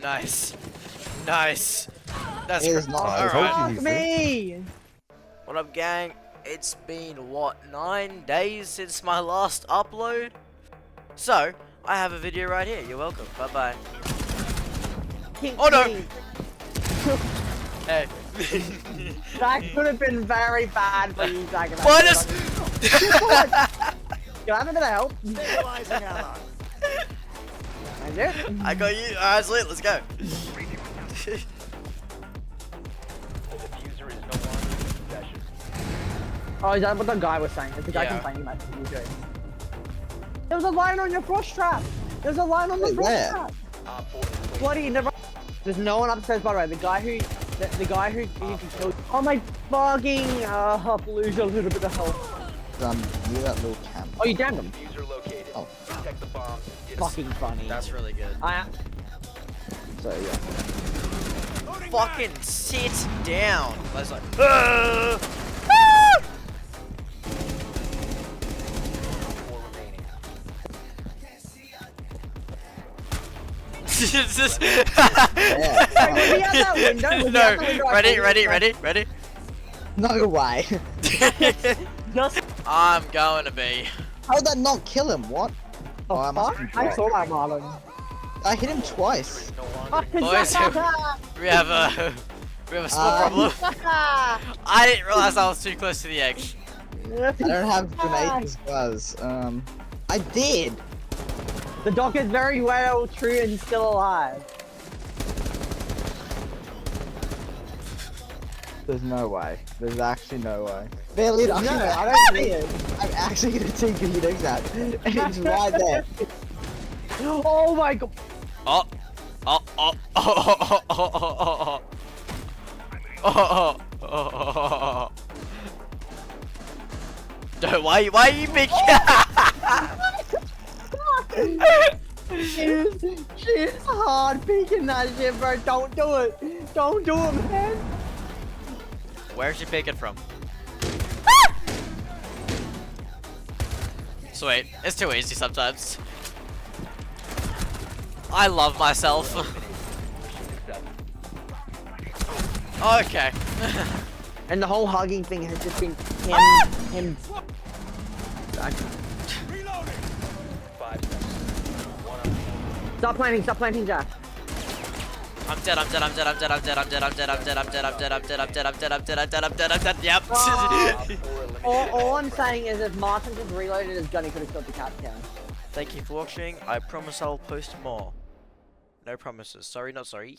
Nice. Nice. That's It is great. not. I Alright. told you. Fuck me! What up, gang? It's been, what, 9 days since my last upload? So, I have a video right here. You're welcome. Bye-bye. Oh, no! Hey. That could have been very bad for you, Zach. Minus! Can I have a bit of help? Stabilizing ally. Is it? I got you. Alright, sweet. Let's go. The diffuser is no longer in possession. Oh, is that what the guy was saying? Is the guy Yeah. complaining about the diffuser? There was a line on your frost trap! There's a line on the Wait, frost where? trap! Op 4 is Bloody never. There's no one upstairs, by the way. The guy who you can kill. Oh my fucking lose a little bit of health. Near that little camp. Oh, you damned him. diffuser located. Oh. Protect the bomb. Fucking funny. That's really good. So yeah. Fucking sit down. I was like, Four remaining. It's just- Wait, was he out that window? Was he out No, that window? I ready? No way. Just I'm going to be. How did that not kill him? What? oh, I must fuck? be I drunk. saw that, Marlon. I hit him twice. No longer Fucking Boys, we have a small problem. I didn't realize I was too close to the edge. I don't have grenades as well. I did. The doc is very well, true, and still alive. There's no way. There's actually no way. Barely. No, I don't see it. I'm actually gonna take you next that. It's right there. Oh my god. Oh, oh, oh, oh, oh, oh, oh, oh, oh. No, why are you big? She's hard peeking that shit, bro. Don't do it. Don't do it, man. Where's she picking from? Sweet, it's too easy sometimes. I love myself. Okay. And the whole hugging thing has just been him. reloading. 5 seconds. One on Stop planting, Jack. I'm dead. Yep. Op 4 eliminated. All I'm saying is if Martin just reloaded his gun, he could have killed the cat down. Thank you for watching. I promise I'll post more. No promises. Sorry, not sorry.